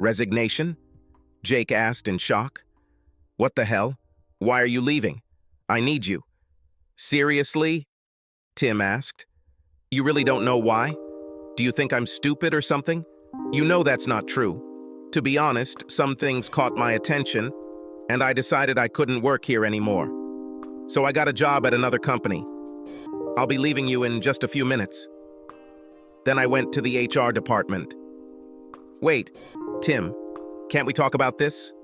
Resignation? Jake asked in shock. What the hell? Why are you leaving? I need you. Seriously? Tim asked. You really don't know why? Do you think I'm stupid or something? You know that's not true. To be honest, some things caught my attention, and I decided I couldn't work here anymore. So I got a job at another company. I'll be leaving you in just a few minutes. Then I went to the HR department. Wait, Tim, can't we talk about this?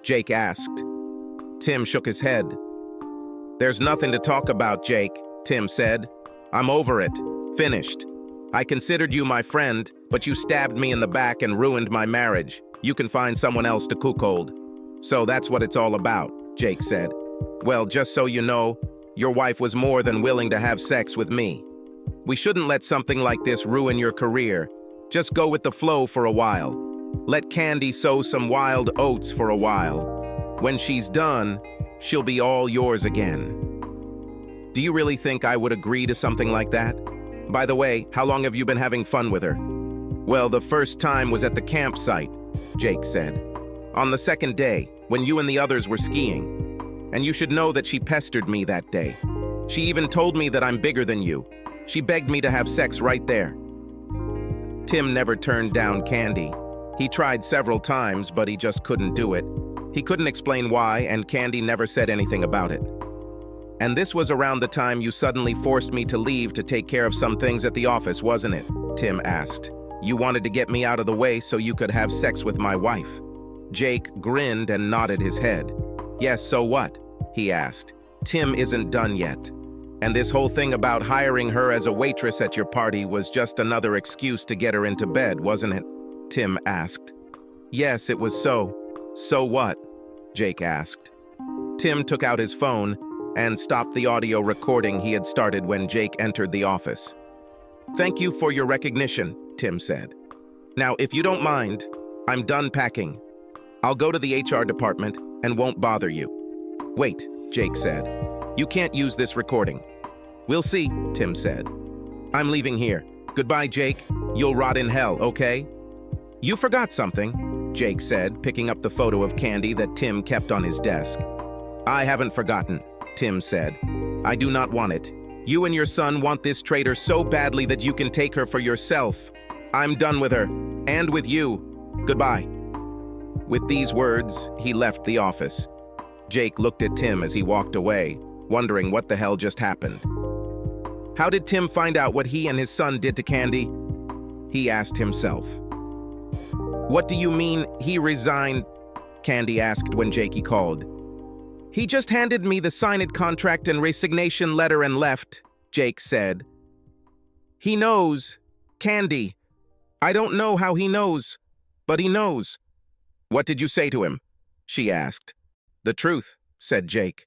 Jake asked. Tim shook his head. There's nothing to talk about, Jake, Tim said. I'm over it. Finished. I considered you my friend, but you stabbed me in the back and ruined my marriage. You can find someone else to cuckold. So that's what it's all about, Jake said. Well, just so you know, your wife was more than willing to have sex with me. We shouldn't let something like this ruin your career. Just go with the flow for a while. Let Candy sow some wild oats for a while. When she's done, she'll be all yours again. Do you really think I would agree to something like that? By the way, how long have you been having fun with her? Well, the first time was at the campsite, Jake said. On the second day, when you and the others were skiing. And you should know that she pestered me that day. She even told me that I'm bigger than you. She begged me to have sex right there. Tim never turned down Candy. He tried several times, but he just couldn't do it. He couldn't explain why, and Candy never said anything about it. And this was around the time you suddenly forced me to leave to take care of some things at the office, wasn't it? Tim asked. You wanted to get me out of the way so you could have sex with my wife. Jake grinned and nodded his head. Yes, so what? He asked. Tim isn't done yet. And this whole thing about hiring her as a waitress at your party was just another excuse to get her into bed, wasn't it? Tim asked. Yes, it was so. So what? Jake asked. Tim took out his phone and stopped the audio recording he had started when Jake entered the office. Thank you for your recognition, Tim said. Now, if you don't mind, I'm done packing. I'll go to the HR department and won't bother you. Wait, Jake said. You can't use this recording. We'll see, Tim said. I'm leaving here. Goodbye, Jake. You'll rot in hell, okay? You forgot something, Jake said, picking up the photo of Candy that Tim kept on his desk. I haven't forgotten, Tim said. I do not want it. You and your son want this traitor so badly that you can take her for yourself. I'm done with her, and with you. Goodbye. With these words, he left the office. Jake looked at Tim as he walked away, wondering what the hell just happened. How did Tim find out what he and his son did to Candy? He asked himself. What do you mean, he resigned? Candy asked when Jakey called. He just handed me the signed contract and resignation letter and left, Jake said. He knows. Candy. I don't know how he knows, but he knows. What did you say to him? She asked. The truth, said Jake.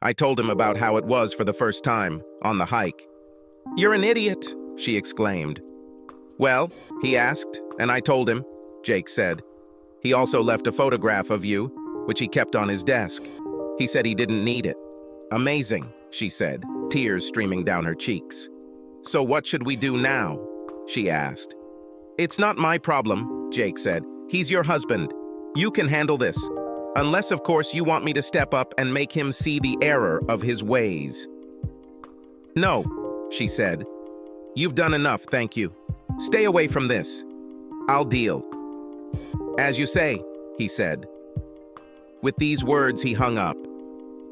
I told him about how it was for the first time, on the hike. You're an idiot, she exclaimed. Well, he asked, and I told him, Jake said. He also left a photograph of you, which he kept on his desk. He said he didn't need it. Amazing, she said, tears streaming down her cheeks. So what should we do now? She asked. It's not my problem, Jake said. He's your husband. You can handle this. Unless, of course, you want me to step up and make him see the error of his ways. No, she said. You've done enough, thank you. Stay away from this. I'll deal. As you say, he said. With these words, he hung up.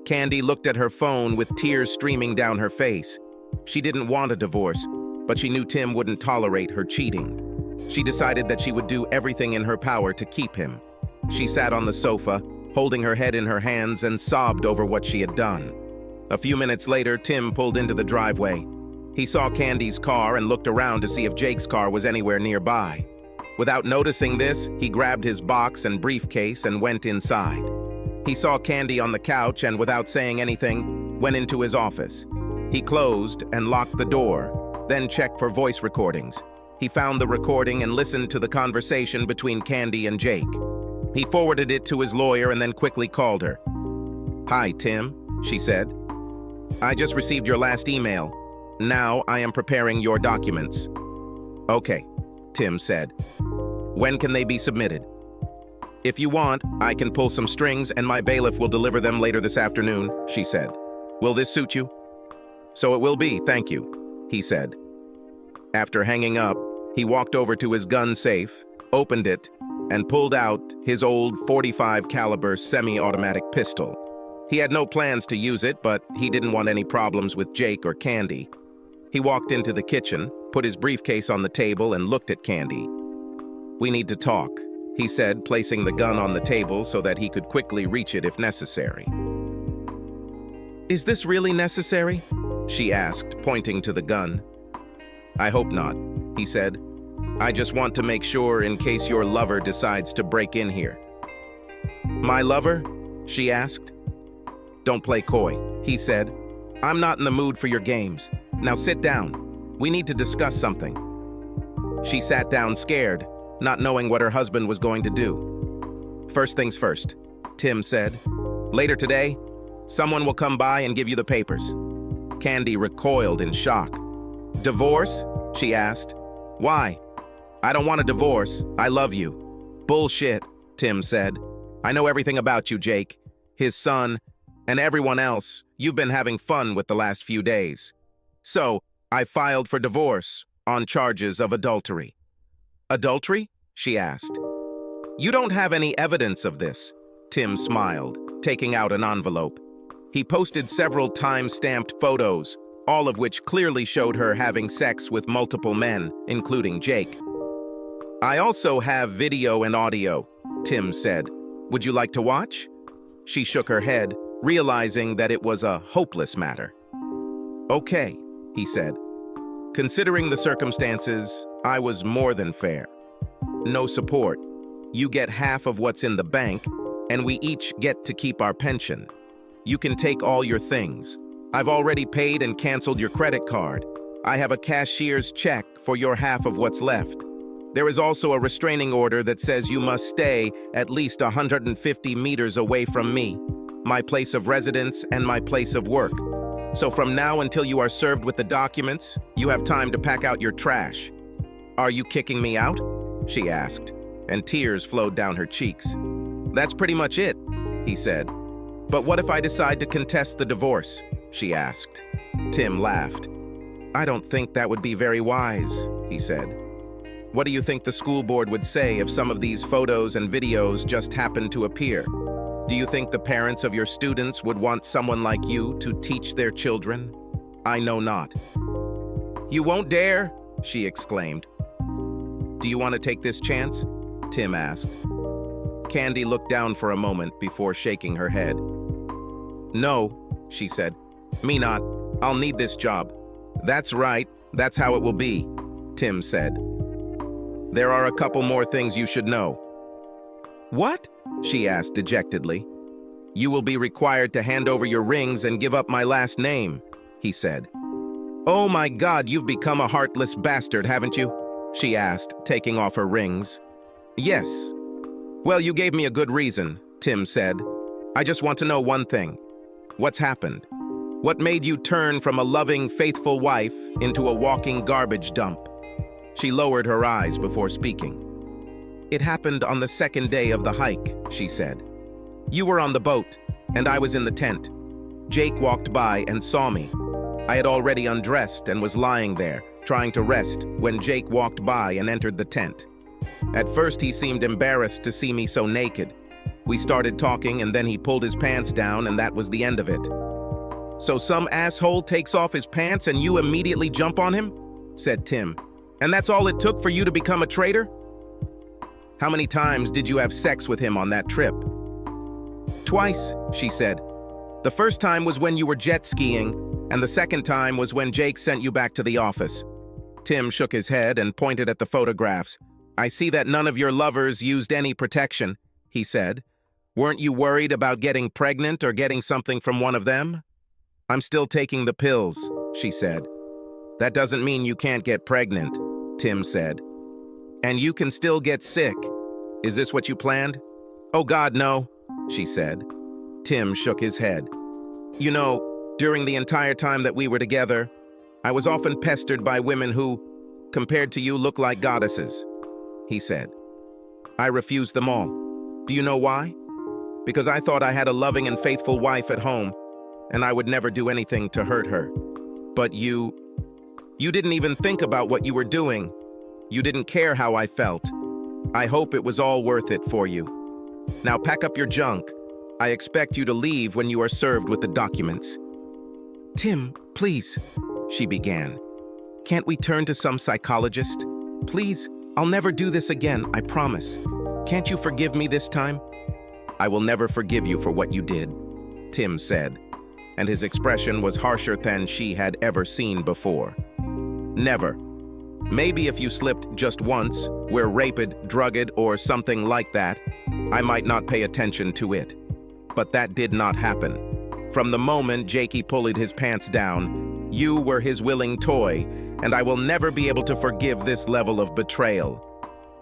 Candy looked at her phone with tears streaming down her face. She didn't want a divorce, but she knew Tim wouldn't tolerate her cheating. She decided that she would do everything in her power to keep him. She sat on the sofa, holding her head in her hands, and sobbed over what she had done. A few minutes later, Tim pulled into the driveway. He saw Candy's car and looked around to see if Jake's car was anywhere nearby. Without noticing this, he grabbed his box and briefcase and went inside. He saw Candy on the couch and, without saying anything, went into his office. He closed and locked the door, then checked for voice recordings. He found the recording and listened to the conversation between Candy and Jake. He forwarded it to his lawyer and then quickly called her. Hi, Tim, she said. I just received your last email. Now I am preparing your documents. Okay, Tim said. When can they be submitted? If you want, I can pull some strings and my bailiff will deliver them later this afternoon, she said. Will this suit you? So it will be, thank you, he said. After hanging up, he walked over to his gun safe, opened it, and pulled out his old .45 caliber semi-automatic pistol. He had no plans to use it, but he didn't want any problems with Jake or Candy. He walked into the kitchen, put his briefcase on the table, and looked at Candy. "We need to talk," he said, placing the gun on the table so that he could quickly reach it if necessary. "Is this really necessary?" she asked, pointing to the gun. "I hope not," he said. "I just want to make sure in case your lover decides to break in here." "My lover?" she asked. "Don't play coy," he said. "I'm not in the mood for your games. Now sit down. We need to discuss something." She sat down scared, not knowing what her husband was going to do. "First things first," Tim said. "Later today, someone will come by and give you the papers." Candy recoiled in shock. "Divorce?" she asked. "Why?" "I don't want a divorce. I love you." "Bullshit," Tim said. "I know everything about you, Jake, his son, and everyone else. You've been having fun with the last few days. So, I filed for divorce on charges of adultery." "Adultery?" she asked. "You don't have any evidence of this," Tim smiled, taking out an envelope. He posted several time-stamped photos, all of which clearly showed her having sex with multiple men, including Jake. "I also have video and audio," Tim said. "Would you like to watch?" She shook her head, realizing that it was a hopeless matter. "Okay," he said. "Considering the circumstances, I was more than fair. No support. You get half of what's in the bank, and we each get to keep our pension. You can take all your things. I've already paid and canceled your credit card. I have a cashier's check for your half of what's left. There is also a restraining order that says you must stay at least 150 meters away from me, my place of residence and my place of work. So from now until you are served with the documents, you have time to pack out your trash." "Are you kicking me out?" she asked, and tears flowed down her cheeks. "That's pretty much it," he said. "But what if I decide to contest the divorce?" she asked. Tim laughed. "I don't think that would be very wise," he said. "What do you think the school board would say if some of these photos and videos just happened to appear? Do you think the parents of your students would want someone like you to teach their children? I know not." "You won't dare!" she exclaimed. "Do you want to take this chance?" Tim asked. Candy looked down for a moment before shaking her head. "No," she said. "Me not. I'll need this job." "That's right. That's how it will be," Tim said. "There are a couple more things you should know." "What?" she asked dejectedly. "You will be required to hand over your rings and give up my last name," he said. "Oh my God, you've become a heartless bastard, haven't you?" she asked, taking off her rings. "Yes." "Well, you gave me a good reason," Tim said. "I just want to know one thing. What's happened? What made you turn from a loving, faithful wife into a walking garbage dump?" She lowered her eyes before speaking. "It happened on the second day of the hike," she said. "You were on the boat, and I was in the tent. Jake walked by and saw me. I had already undressed and was lying there, trying to rest, when Jake walked by and entered the tent. At first, he seemed embarrassed to see me so naked. We started talking, and then he pulled his pants down, and that was the end of it." "So some asshole takes off his pants and you immediately jump on him?" said Tim. "And that's all it took for you to become a traitor?" "How many times did you have sex with him on that trip?" "Twice," she said. "The first time was when you were jet skiing, and the second time was when Jake sent you back to the office." Tim shook his head and pointed at the photographs. "I see that none of your lovers used any protection," he said. "Weren't you worried about getting pregnant or getting something from one of them?" "I'm still taking the pills," she said. "That doesn't mean you can't get pregnant," Tim said. "And you can still get sick. Is this what you planned?" "Oh God, no," she said. Tim shook his head. "You know, during the entire time that we were together, I was often pestered by women who, compared to you, look like goddesses," he said. "I refused them all. Do you know why? Because I thought I had a loving and faithful wife at home, and I would never do anything to hurt her. But you didn't even think about what you were doing. You didn't care how I felt. I hope it was all worth it for you. Now pack up your junk. I expect you to leave when you are served with the documents." "Tim, please," she began. "Can't we turn to some psychologist? Please, I'll never do this again, I promise. Can't you forgive me this time?" "I will never forgive you for what you did," Tim said, and his expression was harsher than she had ever seen before. "Never. Maybe if you slipped just once, were raped, drugged, or something like that, I might not pay attention to it. But that did not happen. From the moment Jakey pulled his pants down, you were his willing toy, and I will never be able to forgive this level of betrayal."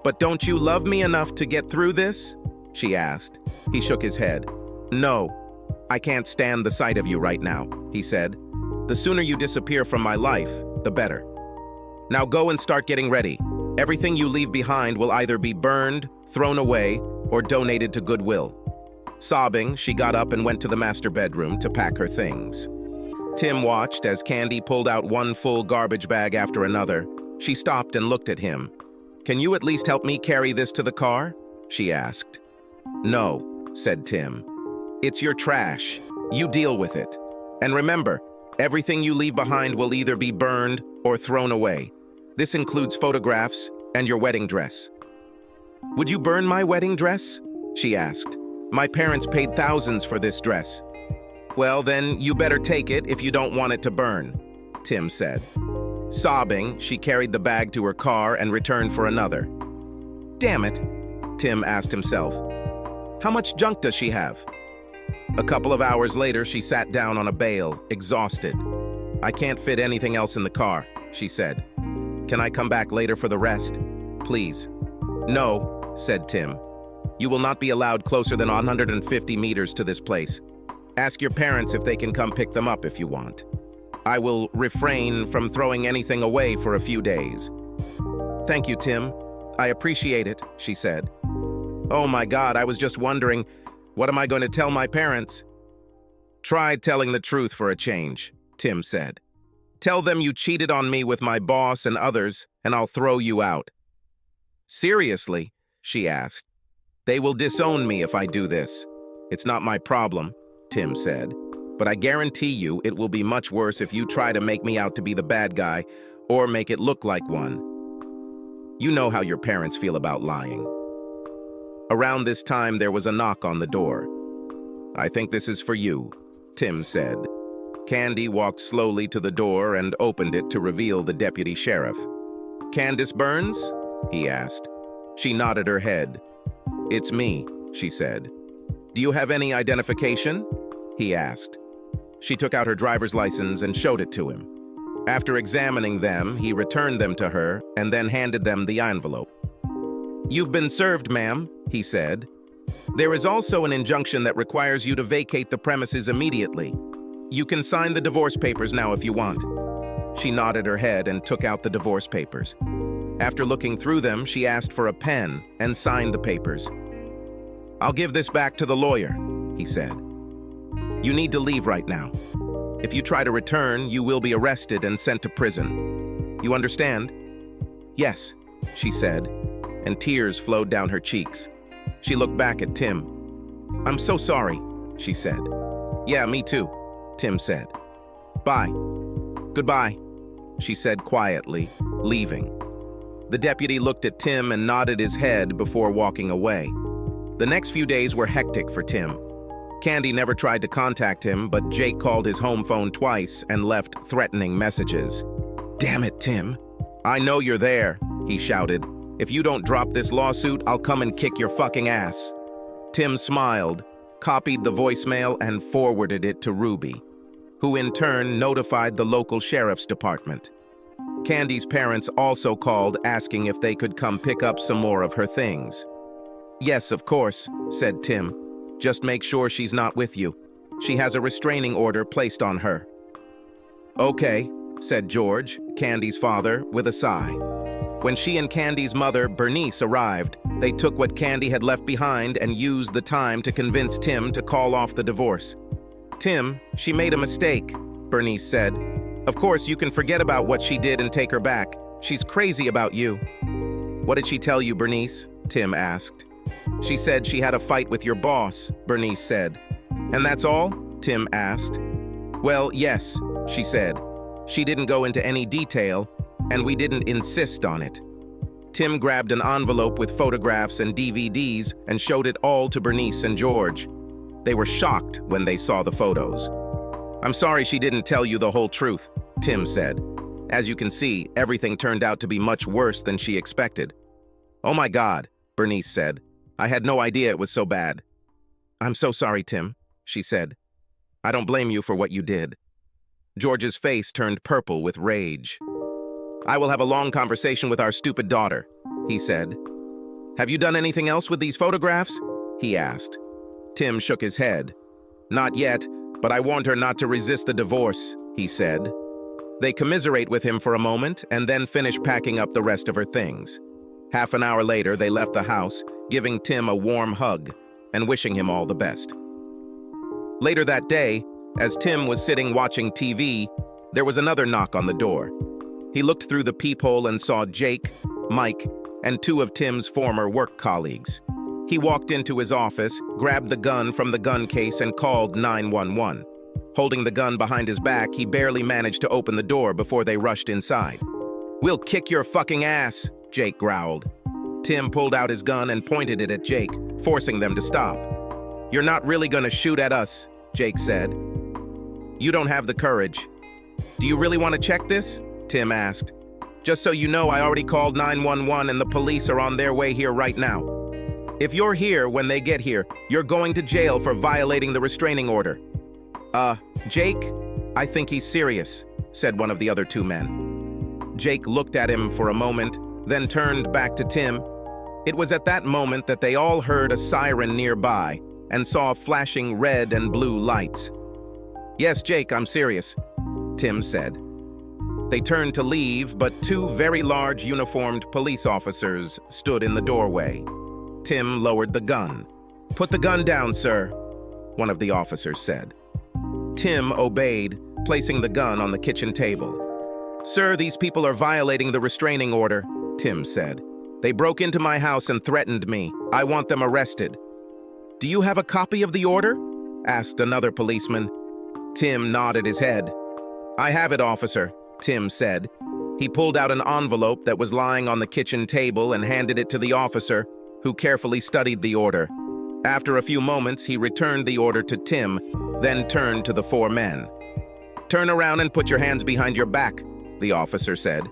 "But don't you love me enough to get through this?" she asked. He shook his head. "No, I can't stand the sight of you right now," he said. "The sooner you disappear from my life, the better. Now go and start getting ready. Everything you leave behind will either be burned, thrown away, or donated to Goodwill." Sobbing, she got up and went to the master bedroom to pack her things. Tim watched as Candy pulled out one full garbage bag after another. She stopped and looked at him. "Can you at least help me carry this to the car?" she asked. "No," said Tim. "It's your trash. You deal with it. And remember, everything you leave behind will either be burned or thrown away. This includes photographs and your wedding dress." "Would you burn my wedding dress?" she asked. "My parents paid thousands for this dress." "Well, then you better take it if you don't want it to burn," Tim said. Sobbing, she carried the bag to her car and returned for another. "Damn it," Tim asked himself. "How much junk does she have?" A couple of hours later, she sat down on a bale, exhausted. "I can't fit anything else in the car," she said. "Can I come back later for the rest? Please." "No," said Tim. "You will not be allowed closer than 150 meters to this place. Ask your parents if they can come pick them up if you want. I will refrain from throwing anything away for a few days." "Thank you, Tim. I appreciate it," she said. "Oh my God, I was just wondering, what am I going to tell my parents?" "Try telling the truth for a change," Tim said. "Tell them you cheated on me with my boss and others, and I'll throw you out." "Seriously?" she asked. "They will disown me if I do this." "It's not my problem," Tim said. "But I guarantee you it will be much worse if you try to make me out to be the bad guy or make it look like one. You know how your parents feel about lying." Around this time, there was a knock on the door. "I think this is for you," Tim said. Candy walked slowly to the door and opened it to reveal the deputy sheriff. "Candace Burns?" he asked. She nodded her head. "It's me," she said. "Do you have any identification?" he asked. She took out her driver's license and showed it to him. After examining them, he returned them to her and then handed them the envelope. "You've been served, ma'am," he said. "There is also an injunction that requires you to vacate the premises immediately. You can sign the divorce papers now if you want." She nodded her head and took out the divorce papers. After looking through them, she asked for a pen and signed the papers. "I'll give this back to the lawyer," he said. "You need to leave right now. If you try to return, you will be arrested and sent to prison. You understand?" "Yes," she said, and tears flowed down her cheeks. She looked back at Tim. "I'm so sorry," she said. "Yeah, me too," Tim said. "Bye." "Goodbye," she said quietly, leaving. The deputy looked at Tim and nodded his head before walking away. The next few days were hectic for Tim. Candy never tried to contact him, but Jake called his home phone twice and left threatening messages. "Damn it, Tim. I know you're there," he shouted. "If you don't drop this lawsuit, I'll come and kick your fucking ass." Tim smiled, copied the voicemail, and forwarded it to Ruby, who in turn notified the local sheriff's department. Candy's parents also called asking if they could come pick up some more of her things. "Yes, of course," said Tim. "Just make sure she's not with you. She has a restraining order placed on her." "Okay," said George, Candy's father, with a sigh. When she and Candy's mother, Bernice, arrived, they took what Candy had left behind and used the time to convince Tim to call off the divorce. "Tim, she made a mistake," Bernice said. "Of course, you can forget about what she did and take her back. She's crazy about you." "What did she tell you, Bernice?" Tim asked. "She said she had a fight with your boss," Bernice said. "And that's all?" Tim asked. "Well, yes," she said. "She didn't go into any detail, and we didn't insist on it." Tim grabbed an envelope with photographs and DVDs and showed it all to Bernice and George. They were shocked when they saw the photos. "I'm sorry she didn't tell you the whole truth," Tim said. "As you can see, everything turned out to be much worse than she expected." "Oh my God," Bernice said. "I had no idea it was so bad." "I'm so sorry, Tim," she said. "I don't blame you for what you did." George's face turned purple with rage. "I will have a long conversation with our stupid daughter," he said. "Have you done anything else with these photographs?" he asked. Tim shook his head. "Not yet, but I warned her not to resist the divorce," he said. They commiserate with him for a moment and then finish packing up the rest of her things. Half an hour later, they left the house, giving Tim a warm hug and wishing him all the best. Later that day, as Tim was sitting watching TV, there was another knock on the door. He looked through the peephole and saw Jake, Mike, and two of Tim's former work colleagues. He walked into his office, grabbed the gun from the gun case, and called 911. Holding the gun behind his back, he barely managed to open the door before they rushed inside. "We'll kick your fucking ass," Jake growled. Tim pulled out his gun and pointed it at Jake, forcing them to stop. "You're not really gonna shoot at us," Jake said. "You don't have the courage." "Do you really want to check this?" Tim asked. "Just so you know, I already called 911 and the police are on their way here right now. If you're here when they get here, you're going to jail for violating the restraining order." Jake, I think he's serious," said one of the other two men. Jake looked at him for a moment, then turned back to Tim. It was at that moment that they all heard a siren nearby and saw flashing red and blue lights. "Yes, Jake, I'm serious," Tim said. They turned to leave, but two very large uniformed police officers stood in the doorway. Tim lowered the gun. "Put the gun down, sir," one of the officers said. Tim obeyed, placing the gun on the kitchen table. "Sir, these people are violating the restraining order," Tim said. "They broke into my house and threatened me. I want them arrested." "Do you have a copy of the order?" asked another policeman. Tim nodded his head. "I have it, officer," Tim said. He pulled out an envelope that was lying on the kitchen table and handed it to the officer, who carefully studied the order. After a few moments, he returned the order to Tim, then turned to the four men. "Turn around and put your hands behind your back," the officer said.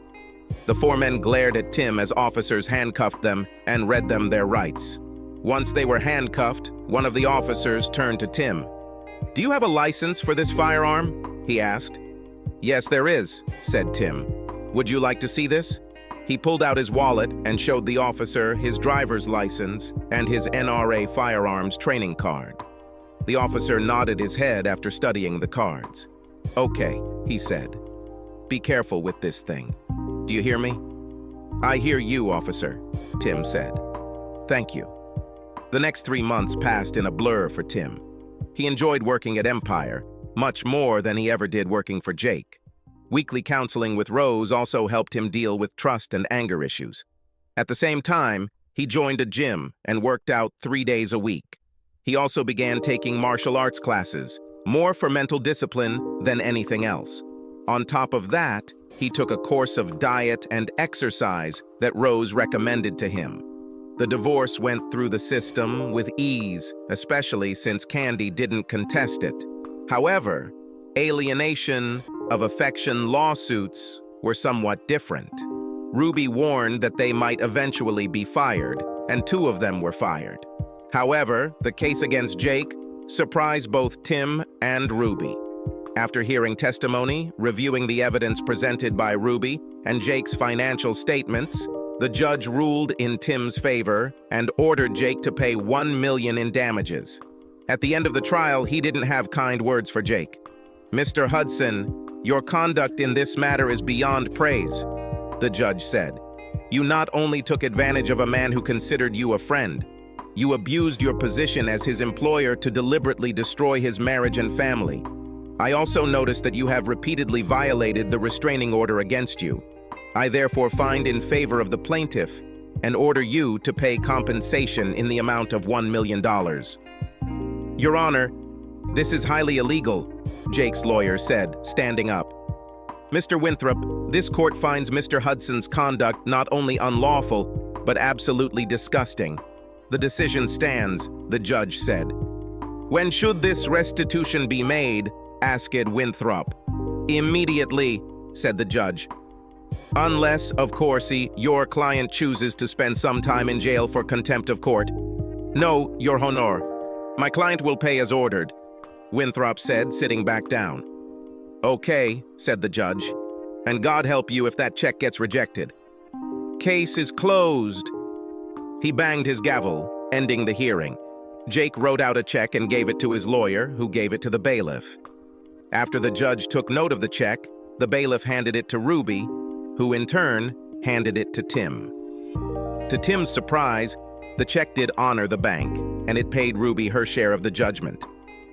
The four men glared at Tim as officers handcuffed them and read them their rights. Once they were handcuffed, one of the officers turned to Tim. "Do you have a license for this firearm?" he asked. "Yes, there is," said Tim. "Would you like to see this?" He pulled out his wallet and showed the officer his driver's license and his NRA firearms training card. The officer nodded his head after studying the cards. "Okay," he said. "Be careful with this thing. Do you hear me?" "I hear you, officer," Tim said. "Thank you." The next 3 months passed in a blur for Tim. He enjoyed working at Empire, much more than he ever did working for Jake. Weekly counseling with Rose also helped him deal with trust and anger issues. At the same time, he joined a gym and worked out 3 days a week. He also began taking martial arts classes, more for mental discipline than anything else. On top of that, he took a course of diet and exercise that Rose recommended to him. The divorce went through the system with ease, especially since Candy didn't contest it. However, alienation of affection lawsuits were somewhat different. Ruby warned that they might eventually be fired, and 2 of them were fired. However, the case against Jake surprised both Tim and Ruby. After hearing testimony, reviewing the evidence presented by Ruby, and Jake's financial statements, the judge ruled in Tim's favor and ordered Jake to pay $1 million in damages. At the end of the trial, he didn't have kind words for Jake. "Mr. Hudson, your conduct in this matter is beyond praise," the judge said. You not only took advantage of a man who considered you a friend, you abused your position as his employer to deliberately destroy his marriage and family. I also noticed that you have repeatedly violated the restraining order against you. I therefore find in favor of the plaintiff and order you to pay compensation in the amount of $1 million. Your Honor, this is highly illegal, Jake's lawyer said, standing up. Mr. Winthrop, this court finds Mr. Hudson's conduct not only unlawful, but absolutely disgusting. The decision stands, the judge said. When should this restitution be made? Asked Winthrop. Immediately, said the judge. Unless, of course, your client chooses to spend some time in jail for contempt of court. No, Your Honor. My client will pay as ordered, Winthrop said, sitting back down. Okay, said the judge, and God help you if that check gets rejected. Case is closed. He banged his gavel, ending the hearing. Jake wrote out a check and gave it to his lawyer, who gave it to the bailiff. After the judge took note of the check, the bailiff handed it to Ruby, who in turn handed it to Tim. To Tim's surprise, the check did honor the bank, and it paid Ruby her share of the judgment.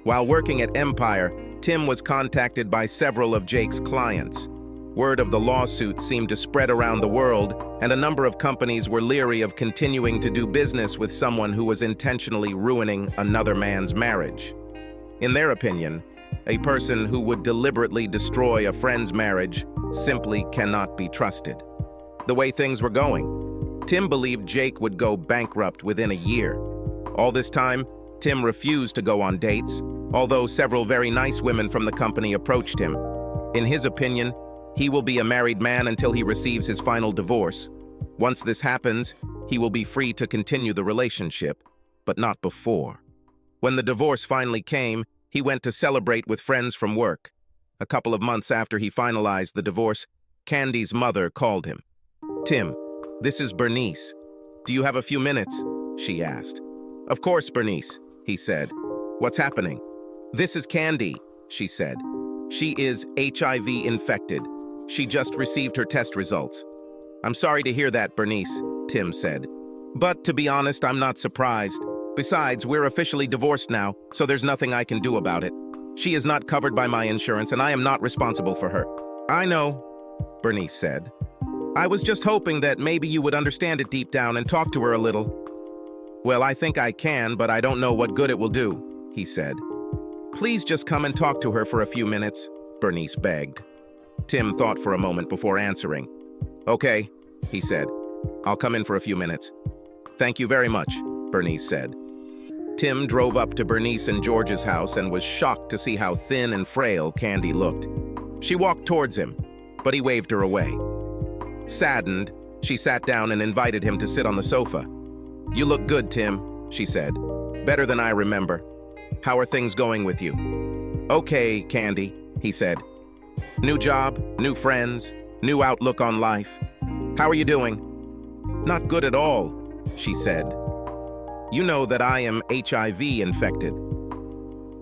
While working at Empire, Tim was contacted by several of Jake's clients. Word of the lawsuit seemed to spread around the world, and a number of companies were leery of continuing to do business with someone who was intentionally ruining another man's marriage. In their opinion, a person who would deliberately destroy a friend's marriage simply cannot be trusted. The way things were going, Tim believed Jake would go bankrupt within a year. All this time, Tim refused to go on dates, although several very nice women from the company approached him. In his opinion, he will be a married man until he receives his final divorce. Once this happens, he will be free to continue the relationship, but not before. When the divorce finally came, he went to celebrate with friends from work. A couple of months after he finalized the divorce, Candy's mother called him. Tim, this is Bernice. Do you have a few minutes? She asked. Of course, Bernice, he said. What's happening? This is Candy, she said. She is HIV infected. She just received her test results. I'm sorry to hear that, Bernice, Tim said. But to be honest, I'm not surprised. Besides, we're officially divorced now, so there's nothing I can do about it. She is not covered by my insurance, and I am not responsible for her. I know, Bernice said. I was just hoping that maybe you would understand it deep down and talk to her a little. Well, I think I can, but I don't know what good it will do, he said. Please just come and talk to her for a few minutes, Bernice begged. Tim thought for a moment before answering. Okay, he said. I'll come in for a few minutes. Thank you very much, Bernice said. Tim drove up to Bernice and George's house and was shocked to see how thin and frail Candy looked. She walked towards him, but he waved her away. Saddened, she sat down and invited him to sit on the sofa. You look good, Tim, she said. Better than I remember. How are things going with you? Okay, Candy, he said. New job, new friends, new outlook on life. How are you doing? Not good at all, she said. You know that I am HIV infected.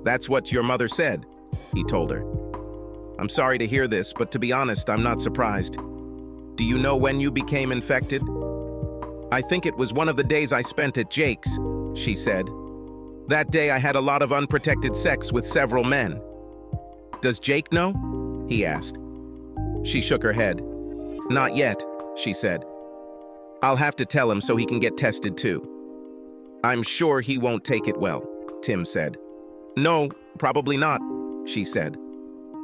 That's what your mother said, he told her. I'm sorry to hear this, but to be honest, I'm not surprised. Do you know when you became infected? I think it was one of the days I spent at Jake's, she said. That day I had a lot of unprotected sex with several men. Does Jake know? He asked. She shook her head. Not yet, she said. I'll have to tell him so he can get tested too. I'm sure he won't take it well, Tim said. No, probably not, she said.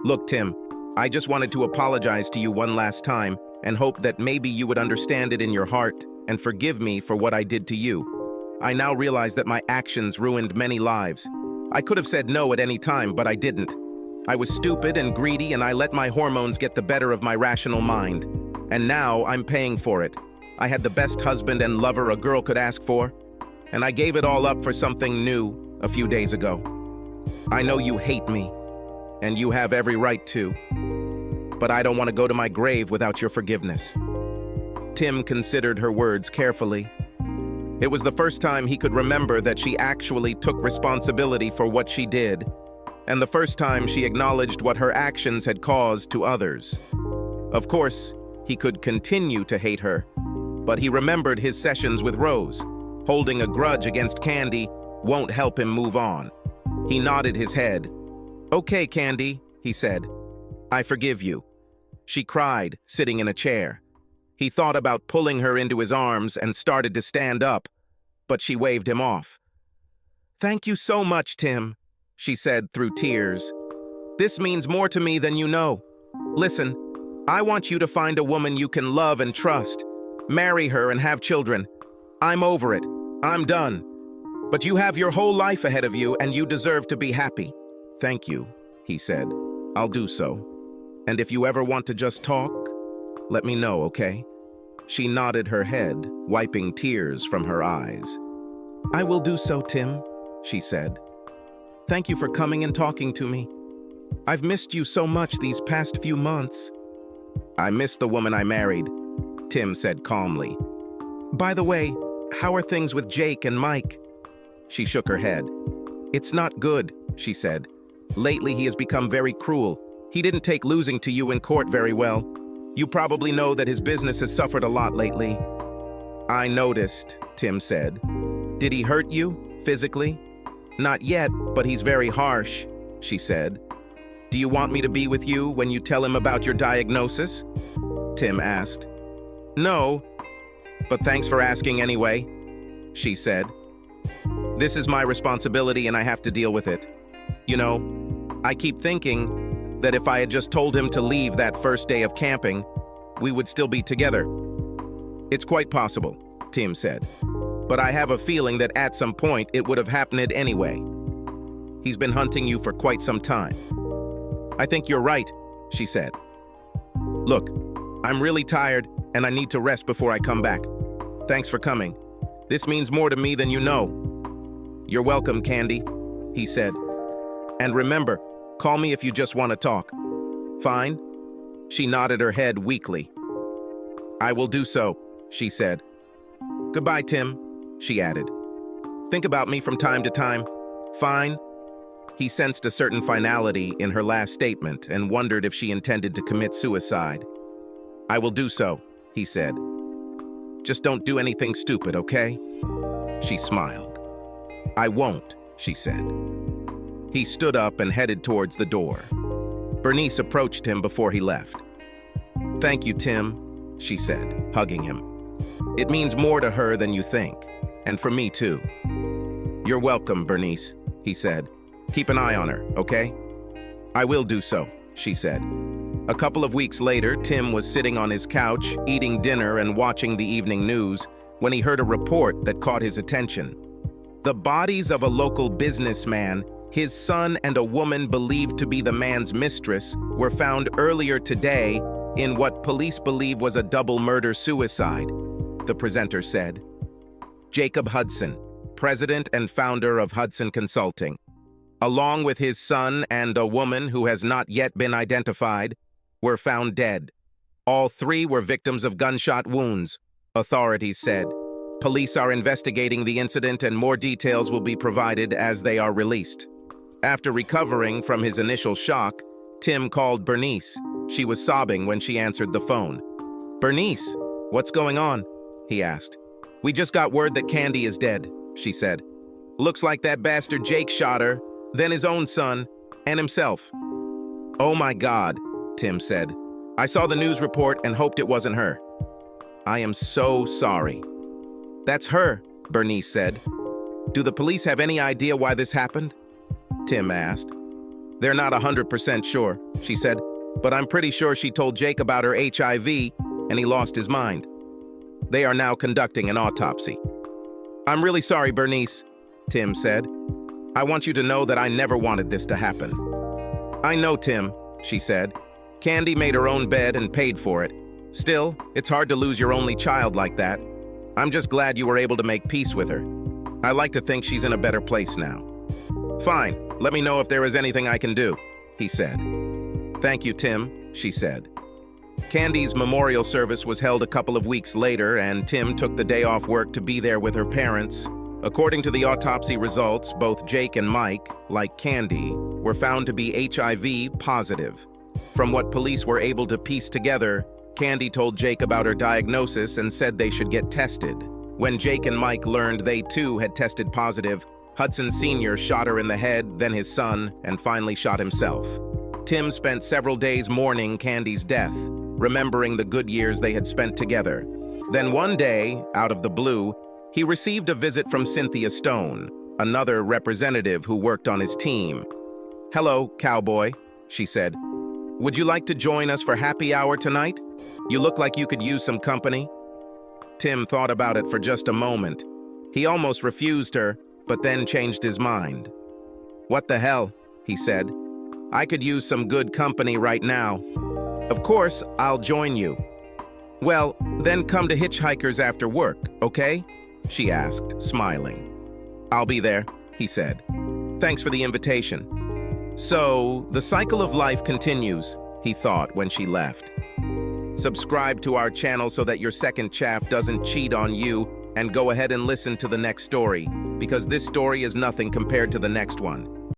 Look, Tim, I just wanted to apologize to you one last time and hope that maybe you would understand it in your heart and forgive me for what I did to you. I now realize that my actions ruined many lives. I could have said no at any time, but I didn't. I was stupid and greedy, and I let my hormones get the better of my rational mind. And now I'm paying for it. I had the best husband and lover a girl could ask for, and I gave it all up for something new a few days ago. I know you hate me, and you have every right to, but I don't want to go to my grave without your forgiveness. Tim considered her words carefully. It was the first time he could remember that she actually took responsibility for what she did, and the first time she acknowledged what her actions had caused to others. Of course, he could continue to hate her, but he remembered his sessions with Rose. Holding a grudge against Candy won't help him move on. He nodded his head. "Okay, Candy," he said. "I forgive you." She cried, sitting in a chair. He thought about pulling her into his arms and started to stand up, but she waved him off. "Thank you so much, Tim," she said through tears. "This means more to me than you know. Listen, I want you to find a woman you can love and trust. Marry her and have children. I'm over it. I'm done. But you have your whole life ahead of you and you deserve to be happy." "Thank you," he said. "I'll do so. And if you ever want to just talk, let me know, okay?" She nodded her head, wiping tears from her eyes. "I will do so, Tim," she said. "Thank you for coming and talking to me. I've missed you so much these past few months." "I miss the woman I married," Tim said calmly. "By the way, how are things with Jake and Mike?" She shook her head. "It's not good," she said. "Lately he has become very cruel. He didn't take losing to you in court very well. You probably know that his business has suffered a lot lately." "I noticed," Tim said. "Did he hurt you, physically?" "Not yet, but he's very harsh," she said. "Do you want me to be with you when you tell him about your diagnosis?" Tim asked. "No, but thanks for asking anyway," she said. "This is my responsibility and I have to deal with it. You know, I keep thinking that if I had just told him to leave that first day of camping, we would still be together." "It's quite possible," Tim said. "But I have a feeling that at some point it would have happened anyway. He's been hunting you for quite some time." "I think you're right," she said. "Look, I'm really tired and I need to rest before I come back. Thanks for coming. This means more to me than you know." "You're welcome, Candy," he said. "And remember, call me if you just want to talk." "Fine?" She nodded her head weakly. "I will do so," she said. "Goodbye, Tim," she added. "Think about me from time to time. Fine?" He sensed a certain finality in her last statement and wondered if she intended to commit suicide. "I will do so," he said. "Just don't do anything stupid, okay?" She smiled. "I won't," she said. He stood up and headed towards the door. Bernice approached him before he left. "Thank you, Tim," she said, hugging him. "It means more to her than you think, and for me too." "You're welcome, Bernice," he said. "Keep an eye on her, okay?" "I will do so," she said. A couple of weeks later, Tim was sitting on his couch, eating dinner and watching the evening news, when he heard a report that caught his attention. The bodies of a local businessman, his son, and a woman believed to be the man's mistress were found earlier today in what police believe was a double murder-suicide, the presenter said. Jacob Hudson, president and founder of Hudson Consulting, along with his son and a woman who has not yet been identified, were found dead. All three were victims of gunshot wounds, authorities said. Police are investigating the incident and more details will be provided as they are released. After recovering from his initial shock, Tim called Bernice. She was sobbing when she answered the phone. "Bernice, what's going on?" he asked. "We just got word that Candy is dead," she said. "Looks like that bastard Jake shot her, then his own son, and himself." "Oh my God," Tim said. "I saw the news report and hoped it wasn't her." "I am so sorry." "That's her," Bernice said. "Do the police have any idea why this happened?" Tim asked. "They're not 100% sure," she said, "but I'm pretty sure she told Jake about her HIV and he lost his mind. They are now conducting an autopsy." "I'm really sorry, Bernice," Tim said. "I want you to know that I never wanted this to happen." "I know, Tim," she said. "Candy made her own bed and paid for it. Still, it's hard to lose your only child like that. I'm just glad you were able to make peace with her. I like to think she's in a better place now." "Fine, let me know if there is anything I can do," he said. "Thank you, Tim," she said. Candy's memorial service was held a couple of weeks later, and Tim took the day off work to be there with her parents. According to the autopsy results, both Jake and Mike, like Candy, were found to be HIV positive. From what police were able to piece together, Candy told Jake about her diagnosis and said they should get tested. When Jake and Mike learned they too had tested positive, Hudson Sr. shot her in the head, then his son, and finally shot himself. Tim spent several days mourning Candy's death, remembering the good years they had spent together. Then one day, out of the blue, he received a visit from Cynthia Stone, another representative who worked on his team. "Hello, cowboy," she said. "Would you like to join us for happy hour tonight? You look like you could use some company." Tim thought about it for just a moment. He almost refused her, but then changed his mind. "What the hell?" he said. "I could use some good company right now. Of course, I'll join you." "Well, then come to Hitchhikers after work, okay?" she asked, smiling. "I'll be there," he said. "Thanks for the invitation." So, the cycle of life continues, he thought when she left. Subscribe to our channel so that your second chaff doesn't cheat on you, and go ahead and listen to the next story, because this story is nothing compared to the next one.